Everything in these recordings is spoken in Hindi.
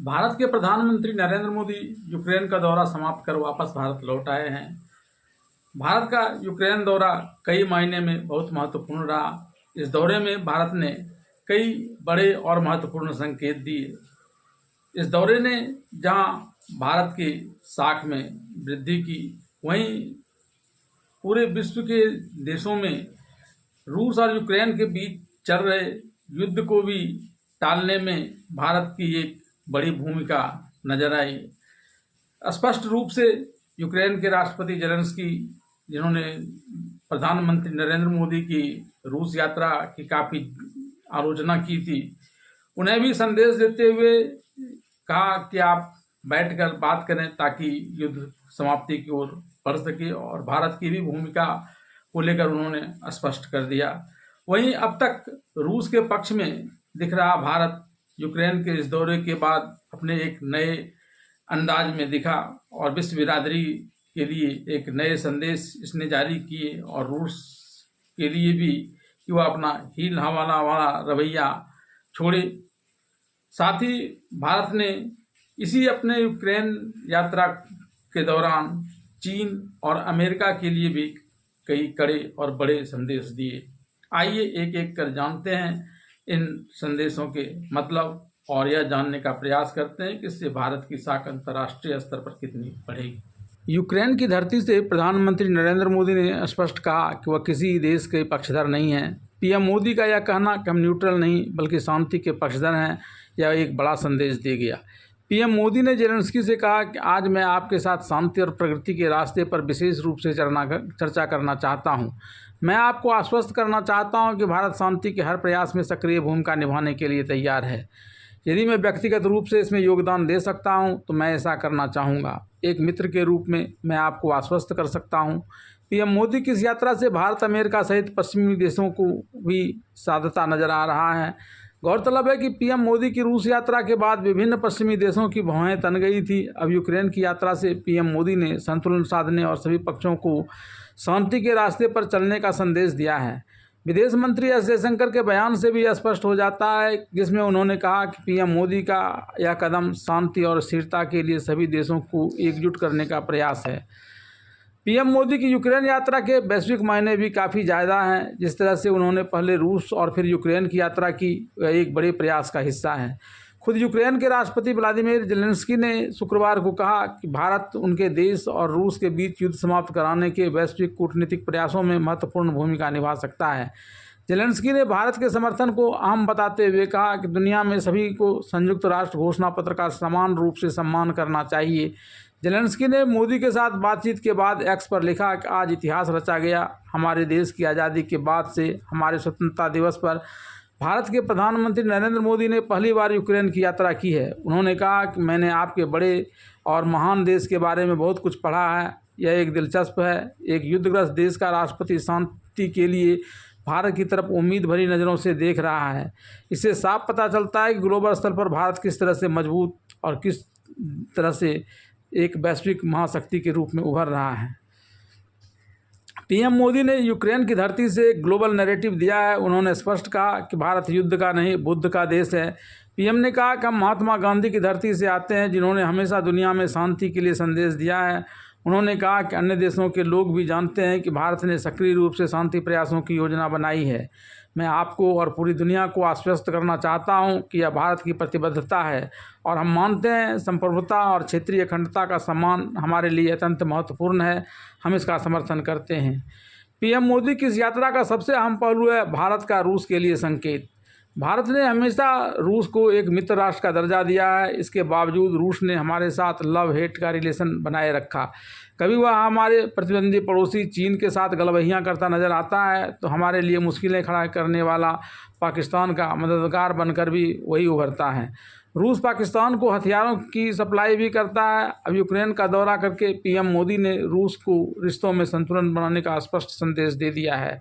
भारत के प्रधानमंत्री नरेंद्र मोदी यूक्रेन का दौरा समाप्त कर वापस भारत लौट आए हैं। भारत का यूक्रेन दौरा कई मायने में बहुत महत्वपूर्ण रहा। इस दौरे में भारत ने कई बड़े और महत्वपूर्ण संकेत दिए। इस दौरे ने जहां भारत की साख में वृद्धि की, वहीं पूरे विश्व के देशों में रूस और यूक्रेन के बीच चल रहे युद्ध को भी टालने में भारत की एक बड़ी भूमिका नजर आई। स्पष्ट रूप से यूक्रेन के राष्ट्रपति जेलेंस्की, जिन्होंने प्रधानमंत्री नरेंद्र मोदी की रूस यात्रा की काफ़ी आलोचना की थी, उन्हें भी संदेश देते हुए कहा कि आप बैठकर बात करें ताकि युद्ध समाप्ति की ओर बढ़ सके, और भारत की भी भूमिका को लेकर उन्होंने स्पष्ट कर दिया। वहीं अब तक रूस के पक्ष में दिख रहा भारत यूक्रेन के इस दौरे के बाद अपने एक नए अंदाज में दिखा और विश्व बिरादरी के लिए एक नए संदेश इसने जारी किए, और रूस के लिए भी कि वह अपना हील हवाला वाला रवैया छोड़े। साथ ही भारत ने इसी अपने यूक्रेन यात्रा के दौरान चीन और अमेरिका के लिए भी कई कड़े और बड़े संदेश दिए। आइए एक एक कर जानते हैं इन संदेशों के मतलब, और यह जानने का प्रयास करते हैं कि इससे भारत की साख अंतर्राष्ट्रीय स्तर पर कितनी बढ़ेगी। यूक्रेन की धरती से प्रधानमंत्री नरेंद्र मोदी ने स्पष्ट कहा कि वह किसी देश के पक्षधर नहीं हैं। पीएम मोदी का यह कहना कि हम न्यूट्रल नहीं बल्कि शांति के पक्षधर हैं, यह एक बड़ा संदेश दे गया। पीएम मोदी ने जेलेंस्की से कहा कि आज मैं आपके साथ शांति और प्रगति के रास्ते पर विशेष रूप से चर्चा करना चाहता हूं। मैं आपको आश्वस्त करना चाहता हूं कि भारत शांति के हर प्रयास में सक्रिय भूमिका निभाने के लिए तैयार है। यदि मैं व्यक्तिगत रूप से इसमें योगदान दे सकता हूं तो मैं ऐसा करना चाहूँगा। एक मित्र के रूप में मैं आपको आश्वस्त कर सकता हूं। पीएम मोदी की इस यात्रा से भारत, अमेरिका सहित पश्चिमी देशों को भी साधता नजर आ रहा है। गौरतलब है कि पीएम मोदी की रूस यात्रा के बाद विभिन्न पश्चिमी देशों की भौहें तन गई थी। अब यूक्रेन की यात्रा से पीएम मोदी ने संतुलन साधने और सभी पक्षों को शांति के रास्ते पर चलने का संदेश दिया है। विदेश मंत्री एस जयशंकर के बयान से भी स्पष्ट हो जाता है, जिसमें उन्होंने कहा कि पीएम मोदी का यह कदम शांति और स्थिरता के लिए सभी देशों को एकजुट करने का प्रयास है। पीएम मोदी की यूक्रेन यात्रा के वैश्विक मायने भी काफ़ी ज़्यादा हैं। जिस तरह से उन्होंने पहले रूस और फिर यूक्रेन की यात्रा की, वह एक बड़े प्रयास का हिस्सा है। खुद यूक्रेन के राष्ट्रपति व्लादिमीर जेलेंस्की ने शुक्रवार को कहा कि भारत उनके देश और रूस के बीच युद्ध समाप्त कराने के वैश्विक कूटनीतिक प्रयासों में महत्वपूर्ण भूमिका निभा सकता है। जेलेंस्की ने भारत के समर्थन को अहम बताते हुए कहा कि दुनिया में सभी को संयुक्त राष्ट्र घोषणा पत्र का समान रूप से सम्मान करना चाहिए। जेलेंस्की ने मोदी के साथ बातचीत के बाद एक्स पर लिखा कि आज इतिहास रचा गया। हमारे देश की आज़ादी के बाद से हमारे स्वतंत्रता दिवस पर भारत के प्रधानमंत्री नरेंद्र मोदी ने पहली बार यूक्रेन की यात्रा की है। उन्होंने कहा कि मैंने आपके बड़े और महान देश के बारे में बहुत कुछ पढ़ा है। यह एक दिलचस्प है। एक युद्धग्रस्त देश का राष्ट्रपति शांति के लिए भारत की तरफ उम्मीद भरी नज़रों से देख रहा है। इससे साफ पता चलता है कि ग्लोबल स्तर पर भारत किस तरह से मजबूत और किस तरह से एक वैश्विक महाशक्ति के रूप में उभर रहा है। पीएम मोदी ने यूक्रेन की धरती से एक ग्लोबल नैरेटिव दिया है। उन्होंने स्पष्ट कहा कि भारत युद्ध का नहीं, बुद्ध का देश है। पीएम ने कहा कि हम महात्मा गांधी की धरती से आते हैं, जिन्होंने हमेशा दुनिया में शांति के लिए संदेश दिया है। उन्होंने कहा कि अन्य देशों के लोग भी जानते हैं कि भारत ने सक्रिय रूप से शांति प्रयासों की योजना बनाई है। मैं आपको और पूरी दुनिया को आश्वस्त करना चाहता हूं कि यह भारत की प्रतिबद्धता है, और हम मानते हैं संप्रभुता और क्षेत्रीय अखंडता का सम्मान हमारे लिए अत्यंत महत्वपूर्ण है। हम इसका समर्थन करते हैं। पीएम मोदी की इस यात्रा का सबसे अहम पहलू है भारत का रूस के लिए संकेत। भारत ने हमेशा रूस को एक मित्र राष्ट्र का दर्जा दिया है। इसके बावजूद रूस ने हमारे साथ लव हेट का रिलेशन बनाए रखा। कभी वह हमारे प्रतिद्वंदी पड़ोसी चीन के साथ गलबहियाँ करता नज़र आता है, तो हमारे लिए मुश्किलें खड़ा करने वाला पाकिस्तान का मददगार बनकर भी वही उभरता है। रूस पाकिस्तान को हथियारों की सप्लाई भी करता है। अब यूक्रेन का दौरा करके पीएम मोदी ने रूस को रिश्तों में संतुलन बनाने का स्पष्ट संदेश दे दिया है।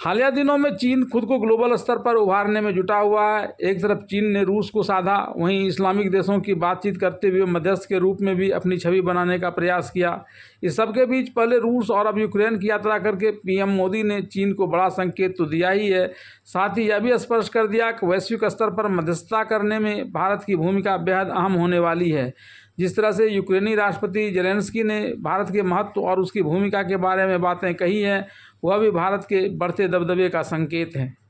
हालिया दिनों में चीन खुद को ग्लोबल स्तर पर उभारने में जुटा हुआ है। एक तरफ चीन ने रूस को साधा, वहीं इस्लामिक देशों की बातचीत करते हुए मध्यस्थ के रूप में भी अपनी छवि बनाने का प्रयास किया। इस सबके बीच पहले रूस और अब यूक्रेन की यात्रा करके पीएम मोदी ने चीन को बड़ा संकेत तो दिया ही है, साथ ही यह भी स्पष्ट कर दिया कि वैश्विक स्तर पर मध्यस्थता करने में भारत की भूमिका बेहद अहम होने वाली है। जिस तरह से यूक्रेनी राष्ट्रपति जेलेंस्की ने भारत के महत्व और उसकी भूमिका के बारे में बातें कही हैं, वह भी भारत के बढ़ते दबदबे का संकेत है।